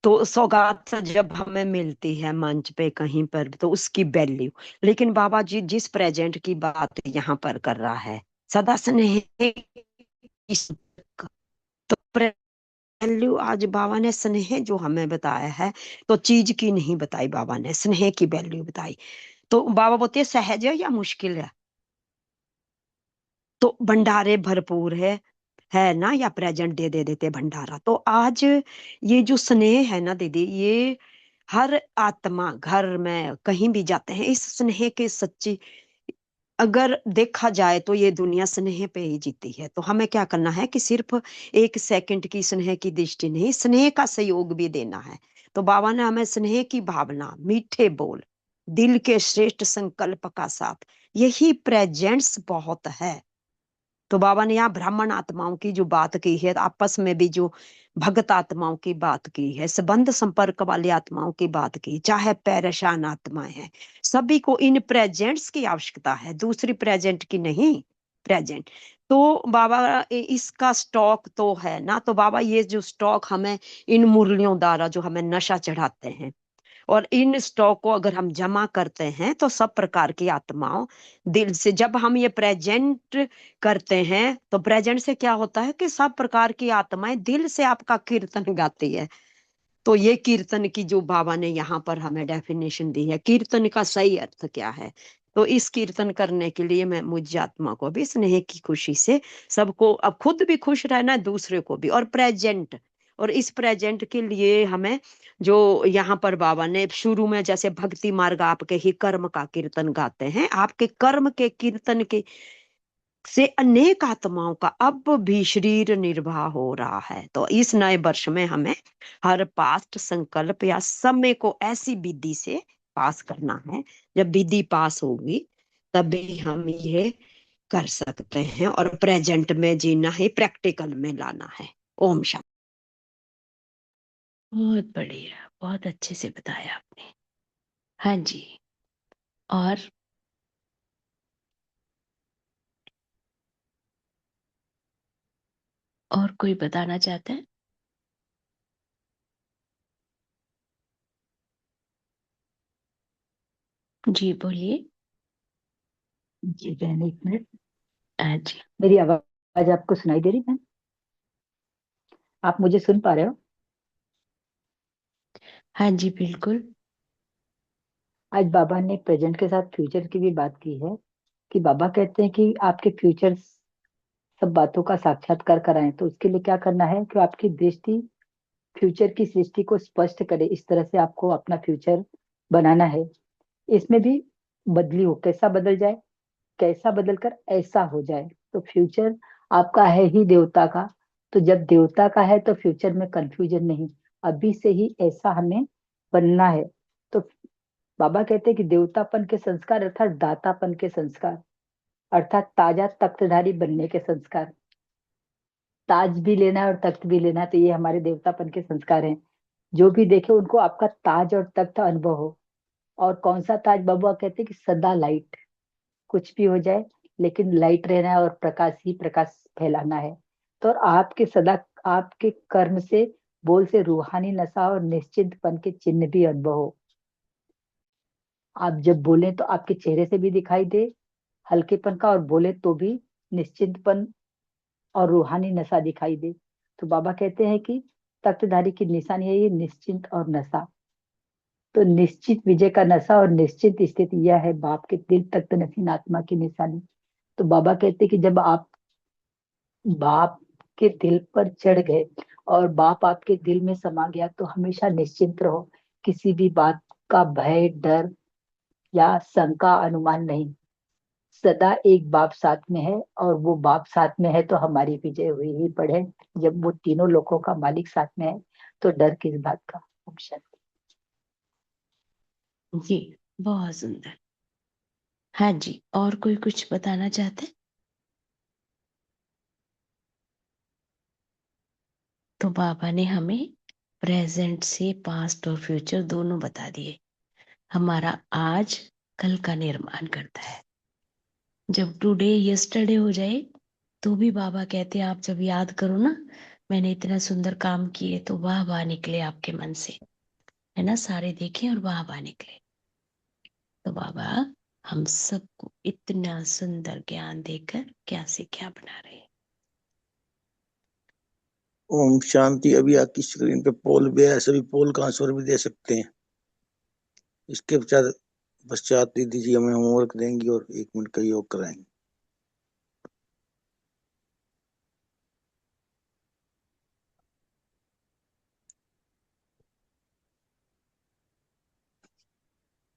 S5: तो सौगात जब हमें मिलती है मंच पे कहीं पर तो उसकी वैल्यू, लेकिन बाबा जी जिस प्रेजेंट की बात यहाँ पर कर रहा है, सदा स्नेह तो वैल्यू आज बाबा ने स्नेह जो हमें बताया है, तो चीज की नहीं बताई, बाबा ने स्नेह की वैल्यू बताई। तो बाबा बोलते सहज है या मुश्किल है, तो भंडारे भरपूर है ना, या प्रेजेंट दे देते भंडारा। तो आज ये जो स्नेह है ना दीदी, ये हर आत्मा घर में कहीं भी जाते हैं, इस स्नेह के सच्ची अगर देखा जाए तो ये दुनिया स्नेह पे ही जीती है। तो हमें क्या करना है कि सिर्फ 1 सेकंड की स्नेह की दृष्टि नहीं, स्नेह का सहयोग भी देना है। तो बाबा ने हमें स्नेह की भावना, मीठे बोल, दिल के श्रेष्ठ संकल्प का साथ, यही प्रेजेंट्स बहुत है। तो बाबा ने यहाँ ब्राह्मण आत्माओं की जो बात की है, आपस में भी जो भगत आत्माओं की बात की है, संबंध संपर्क वाली आत्माओं की बात की, चाहे परेशान आत्माएं हैं, सभी को इन प्रेजेंट्स की आवश्यकता है, दूसरी प्रेजेंट की नहीं, प्रेजेंट। तो बाबा इसका स्टॉक तो है ना, तो बाबा ये जो स्टॉक हमें इन मुरलियों द्वारा जो हमें नशा चढ़ाते हैं, और इन स्टॉक को अगर हम जमा करते हैं तो सब प्रकार की आत्माओं दिल से, जब हम ये प्रेजेंट करते हैं तो प्रेजेंट से क्या होता है कि सब प्रकार की आत्माएं दिल से आपका कीर्तन गाती है। तो ये कीर्तन की जो बाबा ने यहाँ पर हमें डेफिनेशन दी है, कीर्तन का सही अर्थ क्या है, तो इस कीर्तन करने के लिए मैं मुझ आत्मा को भी स्नेह की खुशी से सबको, अब खुद भी खुश रहना है, दूसरे को भी, और प्रेजेंट, और इस प्रेजेंट के लिए हमें जो यहाँ पर बाबा ने शुरू में जैसे भक्ति मार्ग आपके ही कर्म का कीर्तन गाते हैं, आपके कर्म के कीर्तन के से अनेक आत्माओं का अब भी शरीर निर्वाह हो रहा है। तो इस नए वर्ष में हमें हर पास्ट संकल्प या समय को ऐसी विधि से पास करना है, जब विधि पास होगी तभी हम ये कर सकते हैं, और प्रेजेंट में जीना है, प्रैक्टिकल में लाना है। ओम शांति।
S2: बहुत बढ़िया, बहुत अच्छे से बताया आपने। हाँ जी, और कोई बताना चाहता है? जी बोलिए।
S11: जी बहन, 1 मिनट।
S2: हाँ जी।
S11: मेरी आवाज आपको सुनाई दे रही है? आप मुझे सुन पा रहे हो?
S2: हाँ जी बिल्कुल।
S11: आज बाबा ने प्रेजेंट के साथ फ्यूचर की भी बात की है, कि बाबा कहते हैं कि आपके फ्यूचर सब बातों का साक्षात्कार कराएं। तो उसके लिए क्या करना है कि आपकी दृष्टि फ्यूचर की सृष्टि को स्पष्ट करे, इस तरह से आपको अपना फ्यूचर बनाना है। इसमें भी बदली हो, कैसा बदल जाए, कैसा बदलकर ऐसा हो जाए। तो फ्यूचर आपका है ही देवता का, तो जब देवता का है तो फ्यूचर में कंफ्यूजन नहीं, अभी से ही ऐसा हमें बनना है। तो बाबा कहते हैं कि देवतापन के संस्कार अर्थात दातापन के संस्कार, अर्थात ताजा तख्तधारी बनने के संस्कार, ताज भी लेना है और तख्त भी लेना है, तो ये हमारे देवतापन के संस्कार हैं। जो भी देखे उनको आपका ताज और तख्त अनुभव हो। और कौन सा ताज? बाबा कहते हैं कि सदा लाइट, कुछ भी हो जाए लेकिन लाइट रहना है और प्रकाश ही प्रकाश फैलाना है। तो और आपके सदा, आपके कर्म से, बोल से रूहानी नशा और निश्चिंतपन के चिन्ह भी अनुभव हो। आप जब बोले तो आपके चेहरे से भी दिखाई दे हल्केपन का, और बोले तो भी निश्चिंतपन और रूहानी नशा दिखाई दे। तो बाबा कहते हैं कि तख्तधारी की निशानी है ये निश्चिंत और नशा। तो निश्चित विजय का नशा और निश्चित स्थिति यह है बाप के दिल तख्त नसीन आत्मा की निशानी। तो बाबा कहते हैं कि जब आप बाप के दिल पर चढ़ गए और बाप आपके दिल में समा गया, तो हमेशा निश्चिंत रहो, किसी भी बात का भय, डर या शंका, अनुमान नहीं। सदा एक बाप साथ में है, और वो बाप साथ में है तो हमारी विजय हुई ही पड़े। जब वो तीनों लोगों का मालिक साथ में है तो डर किस बात का। ओम शांति।
S2: जी बहुत सुंदर। हाँ जी, और कोई कुछ बताना चाहते हैं? तो बाबा ने हमें प्रेजेंट से पास्ट और फ्यूचर दोनों बता दिए। हमारा आज कल का निर्माण करता है। जब टुडे यस्टरडे हो जाए तो भी बाबा कहते हैं आप जब याद करो ना, मैंने इतना सुंदर काम किए तो वाह वाह निकले आपके मन से, है ना, सारे देखे और वाह वाह निकले। तो बाबा हम सबको इतना सुंदर ज्ञान देकर क्या से क्या बना रहे हैं।
S1: ओम शांति। अभी आपकी स्क्रीन पे पोल भी है, सभी पोल का आंसर भी दे सकते हैं। इसके पश्चात दीदी जी हमें होमवर्क देंगी और 1 मिनट का योग कराएंगे।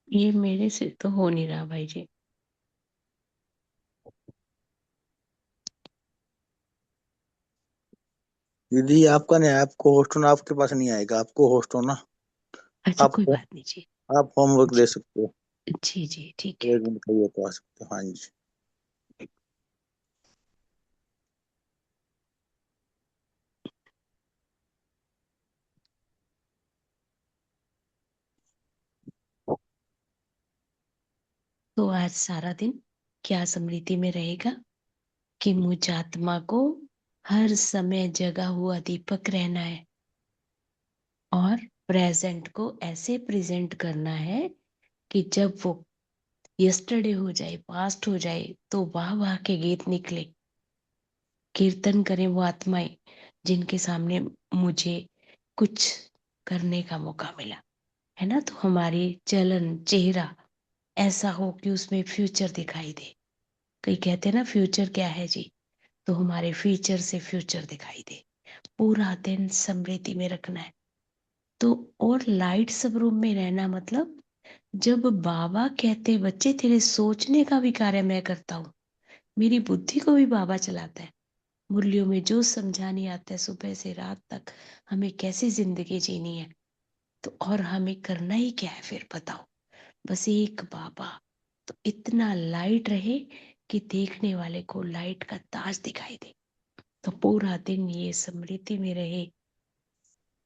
S2: ये मेरे से तो हो नहीं रहा भाई जी।
S1: दीदी आपका नहीं, आपको होस्ट होना, आपके पास नहीं आएगा, आपको होस्ट होना।
S2: अच्छा
S1: आप
S2: कोई बात नहीं जी।
S1: आप होमवर्क दे सकते हो,
S2: जी जी ठीक है।
S1: 1 मिनट का योग करा सकते हो। हाँ जी।
S2: तो आज सारा दिन क्या स्मृति में रहेगा कि मुझ आत्मा को हर समय जगा हुआ दीपक रहना है और प्रेजेंट को ऐसे प्रेजेंट करना है कि जब वो यस्टरडे हो जाए, पास्ट हो जाए, तो वाह वाह के गीत निकले, कीर्तन करें वो आत्माएं जिनके सामने मुझे कुछ करने का मौका मिला, है ना। तो हमारी चलन चेहरा ऐसा हो कि उसमें फ्यूचर दिखाई दे। कई कहते हैं ना फ्यूचर क्या है जी, तो हमारे फ्यूचर से फ्यूचर दिखाई दे। पूरा दिन स्मृति में रखना है। तो और लाइट सब रूम में रहना मतलब जब बाबा कहते बच्चे तेरे सोचने का भी कार्य मैं करता हूँ, मेरी बुद्धि को भी बाबा चलाता है। मुरलियों में जो समझाने आता है सुबह से रात तक हमें कैसी जिंदगी जीनी है, तो और हमें करना ही क्या है फिर बताओ, बस एक बाबा। तो इतना लाइट रहे कि देखने वाले को लाइट का ताज दिखाई दे। तो पूरा दिन ये स्मृति में रहे,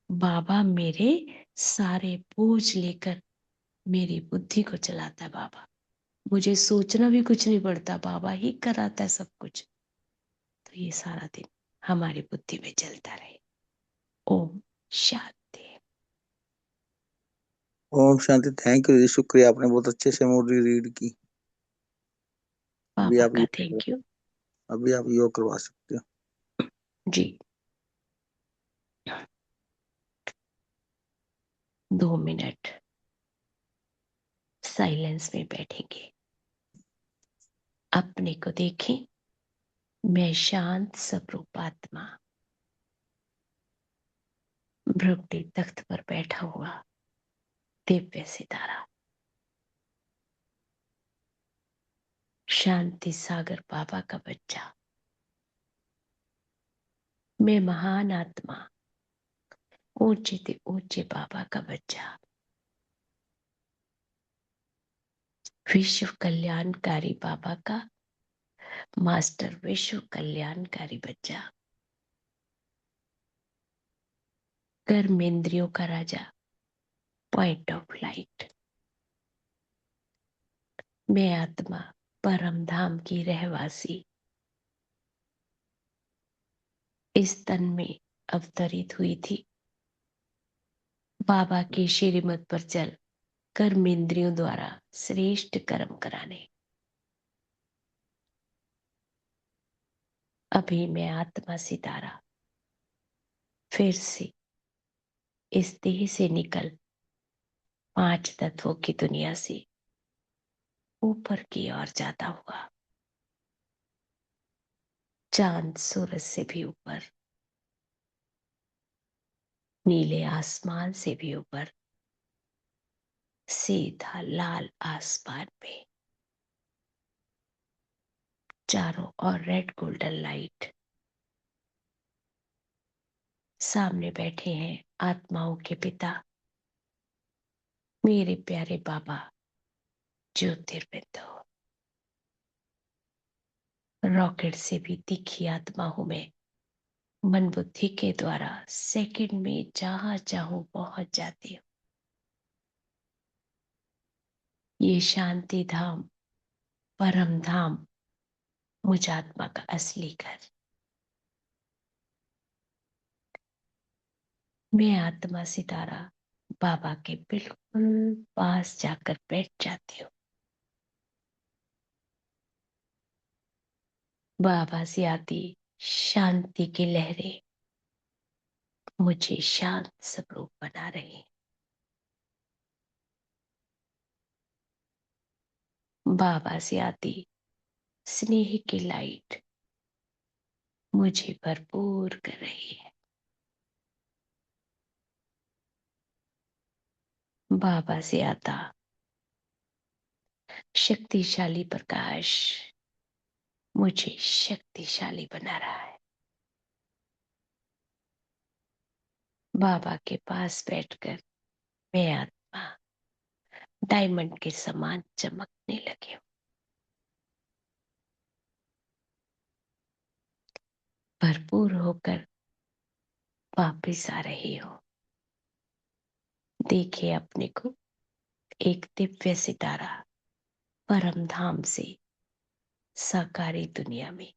S2: बाबा मेरे सारे बोझ लेकर मेरी बुद्धि को चलाता है बाबा, मुझे सोचना भी कुछ नहीं पड़ता, बाबा ही कराता है सब कुछ। तो ये सारा दिन हमारी बुद्धि में चलता रहे। ओम शांति।
S1: ओम शांति। थैंक यू दीदी, शुक्रिया, आपने बहुत अच्छे से मुरली रीड की। अभी
S2: बाबा
S1: आप
S2: का थैंक यू
S1: अभी आप योग करवा सकते हो।
S2: जी। 2 मिनट साइलेंस में बैठेंगे, अपने को देखें। मैं शांत स्वरूप आत्मा भ्रुकुटी तख्त पर बैठा हुआ दिव्य सितारा, शांति सागर बाबा का बच्चा। मैं महान आत्मा ऊंचे से ऊंचे बाबा का बच्चा, विश्व कल्याणकारी बाबा का मास्टर, विश्व कल्याणकारी बच्चा, कर्म इंद्रियों का राजा, पॉइंट ऑफ लाइट। मैं आत्मा परम धाम की रहवासी इस तन में अवतरित हुई थी, बाबा की श्रीमत पर चल कर्म इंद्रियों द्वारा श्रेष्ठ कर्म कराने। अभी मैं आत्मा सितारा फिर से इस देह से निकल 5 तत्वों की दुनिया से ऊपर की ओर जाता हुआ, चांद सूरज से भी ऊपर, नीले आसमान से भी ऊपर, सीधा लाल आसमान में चारों ओर रेड गोल्डन लाइट। सामने बैठे हैं आत्माओं के पिता मेरे प्यारे बाबा ज्योतिर्बिंदु। रॉकेट से भी तीखी आत्मा हूं मैं, मन बुद्धि के द्वारा सेकंड में जहां चाहूं पहुंच जाती हूँ। ये शांति धाम परम धाम मुझ आत्मा का असली घर। मैं आत्मा सितारा बाबा के बिल्कुल पास जाकर बैठ जाती हूँ। बाबा से आती शांति की लहरें मुझे शांत स्वरूप बना रही हैं। बाबा से आती स्नेह की लाइट मुझे भरपूर कर रही है। बाबा से आता शक्तिशाली प्रकाश मुझे शक्तिशाली बना रहा है। बाबा के पास बैठकर मैं आत्मा डायमंड के समान चमकने लगी हूँ। भरपूर होकर वापिस आ रही हूँ। देखिए अपने को एक दिव्य सितारा परम धाम से साकारी दुनिया में,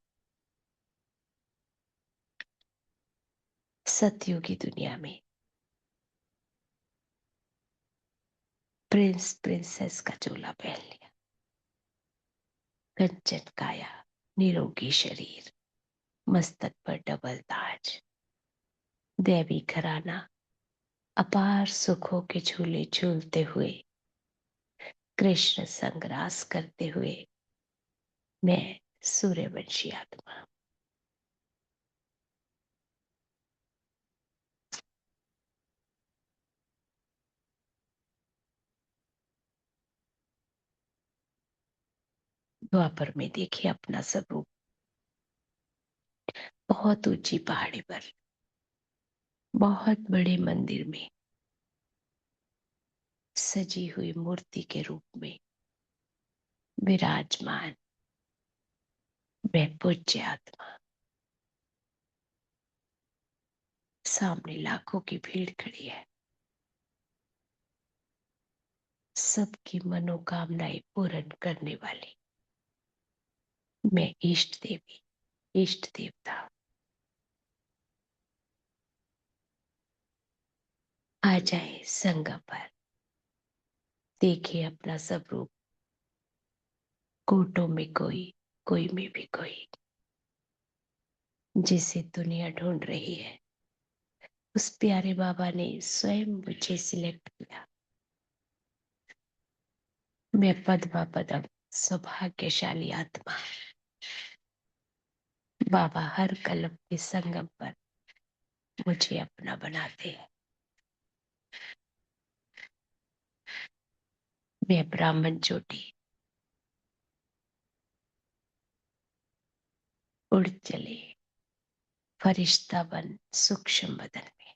S2: सतयुगी दुनिया में प्रिंस प्रिंसेस का चोला पहन लिया। कंचन काया, निरोगी शरीर, मस्तक पर डबल ताज, दैवी घराना, अपार सुखों के झूले झूलते हुए, कृष्ण संग्रास करते हुए मैं सूर्यवंशी आत्मा। द्वापर में देखिए अपना स्वरूप बहुत ऊंची पहाड़ी पर बहुत बड़े मंदिर में सजी हुई मूर्ति के रूप में विराजमान मैं पूज्य आत्मा। सामने लाखों की भीड़ खड़ी है। सबकी मनोकामनाएं पूर्ण करने वाली मैं इष्ट देवी, इष्ट देवता। आ जाए संगम पर, देखिए अपना स्वरूप। कोटों में कोई में भी कोई, जिसे दुनिया ढूंढ रही है उस प्यारे बाबा ने स्वयं मुझे सिलेक्ट किया। मैं पद्मा पदम सौभाग्यशाली आत्मा। बाबा हर कलम के संगम पर मुझे अपना बनाते हैं। मैं ब्राह्मण ज्योति उड़ चले फरिश्ता बन सूक्ष्म बदन में।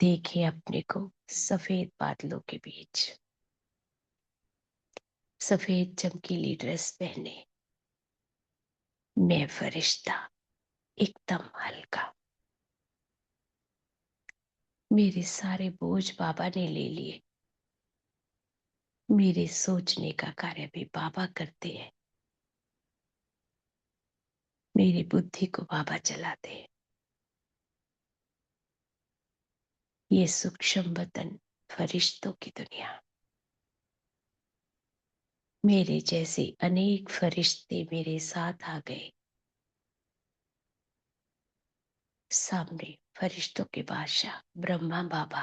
S2: देखिए अपने को सफेद बादलों के बीच, सफेद चमकीली ड्रेस पहने मैं फरिश्ता एकदम हल्का। मेरे सारे बोझ बाबा ने ले लिए। मेरे सोचने का कार्य भी बाबा करते हैं। मेरी बुद्धि को बाबा चलाते हैं। ये सूक्ष्म वतन फरिश्तों की दुनिया। मेरे जैसे अनेक फरिश्ते मेरे साथ आ गए। सामने फरिश्तों के बादशाह ब्रह्मा बाबा,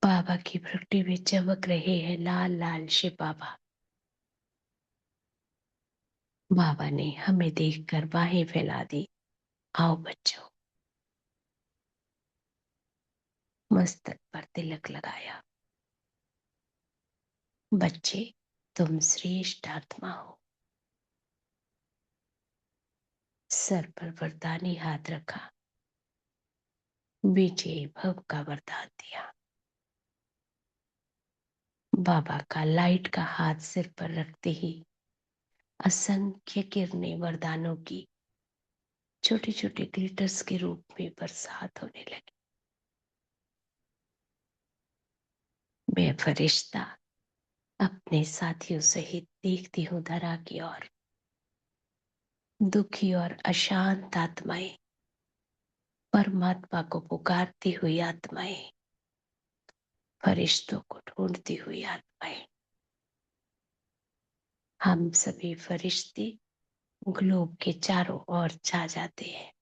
S2: बाबा की भक्ति में चमक रहे हैं लाल लाल शिव बाबा। बाबा ने हमें देखकर बाहें फैला दी। आओ बच्चों। मस्तक पर तिलक लगाया। बच्चे तुम श्रेष्ठ आत्मा हो। सर पर वरदानी हाथ रखा। विजय भव का वरदान दिया। बाबा का लाइट का हाथ सिर पर रखते ही असंख्य किरणें वरदानों की छोटे छोटे ग्लिटर्स के रूप में बरसात होने लगी। मैं फरिश्ता अपने साथियों सहित देखती हूँ धरा की ओर। दुखी और अशांत आत्माएं, परमात्मा को पुकारती हुई आत्माएं, फरिश्तों को ढूंढती हुई आत्माएं, हम सभी फरिश्ते ग्लोब के चारों ओर छा जाते हैं।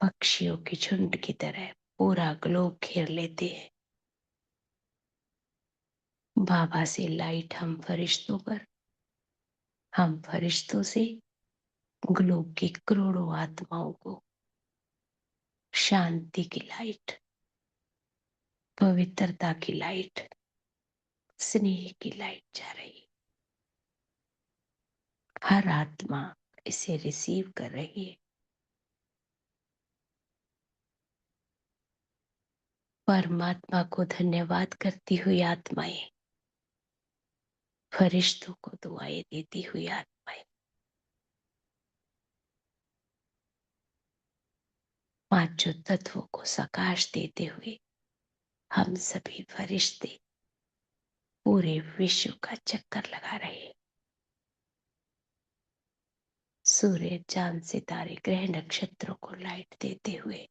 S2: पक्षियों की झुंड की तरह पूरा ग्लोब घेर लेते हैं। बाबा से लाइट हम फरिश्तों पर, हम फरिश्तों से ग्लोब की करोड़ों आत्माओं को शांति की लाइट, पवित्रता की लाइट, स्नेह की लाइट जा रही। हर आत्मा इसे रिसीव कर रही है। परमात्मा को धन्यवाद करती हुई आत्माएं, फरिश्तों को दुआएं देती हुई आत्माएं, पांचों तत्वों को सकाश देते हुए हम सभी फरिश्ते पूरे विश्व का चक्कर लगा रहे हैं। सूर्य, चांद, सितारे, ग्रह, नक्षत्रों को लाइट देते हुए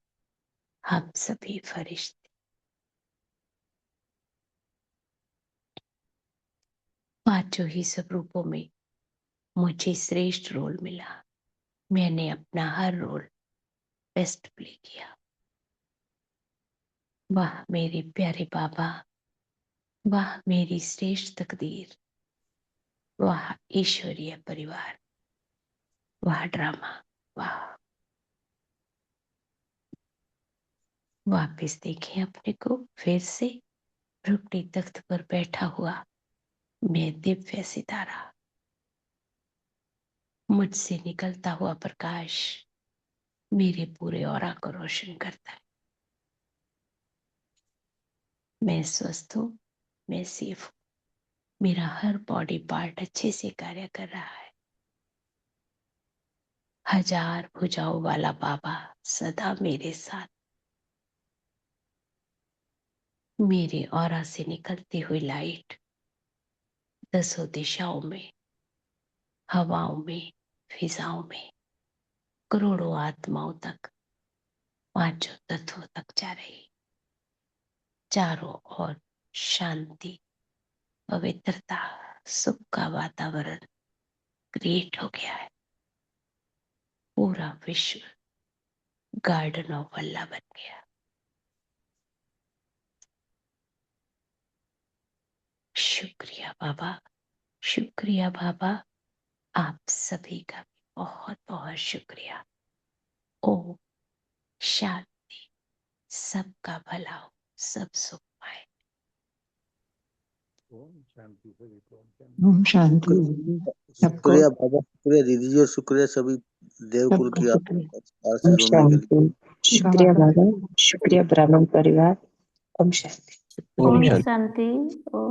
S2: हम सभी फरिश्ते पांचों ही स्वरूपों में मुझे श्रेष्ठ रोल मिला। मैंने अपना हर रोल बेस्ट प्ले किया। वाह मेरे प्यारे बाबा, वाह मेरी श्रेष्ठ तकदीर, वाह ईश्वरीय परिवार, वाह ड्रामा, वाह। वापिस देखें अपने को फिर से, रुकनी तख्त पर बैठा हुआ मैं दिव्य सितारा, मुझसे निकलता हुआ प्रकाश मेरे पूरे ऑरा को रोशन करता है। मैं स्वस्थ हूँ, मैं सेफ हूँ, मेरा हर बॉडी पार्ट अच्छे से कार्य कर रहा है। हजार भुजाओं वाला बाबा सदा मेरे साथ, मेरे ऑरा से निकलती हुई लाइट दसों दिशाओं में, हवाओं में, फिजाओं में, करोड़ों आत्माओं तक, पांचों तत्वों तक जा रही। चारों ओर शांति, पवित्रता, सुख का वातावरण क्रिएट हो गया है। पूरा विश्व गार्डन ऑफ अल्लाह बन गया। शुक्रिया बाबा, शुक्रिया बाबा, आप सभी का बहुत बहुत शुक्रिया। ओम शांति, सबका भला हो, सब सुख पाए।
S7: ओम शांति सभी को, ओम शांति।
S11: ओम शांति। सबको
S1: शुक्रिया बाबा, शुक्रिया दीदी जी, और शुक्रिया सभी देवकुल
S11: सबको
S1: की
S11: शुक्रिया।
S1: आत्मा से
S4: ओम
S1: जुड़ने के लिए।
S4: शांति। शुक्रिया बाबा, शुक्रिया ब्राह्मण परिवार। ओम शांति।
S3: ओम
S6: ओम
S3: शांति।
S6: शांति। ओम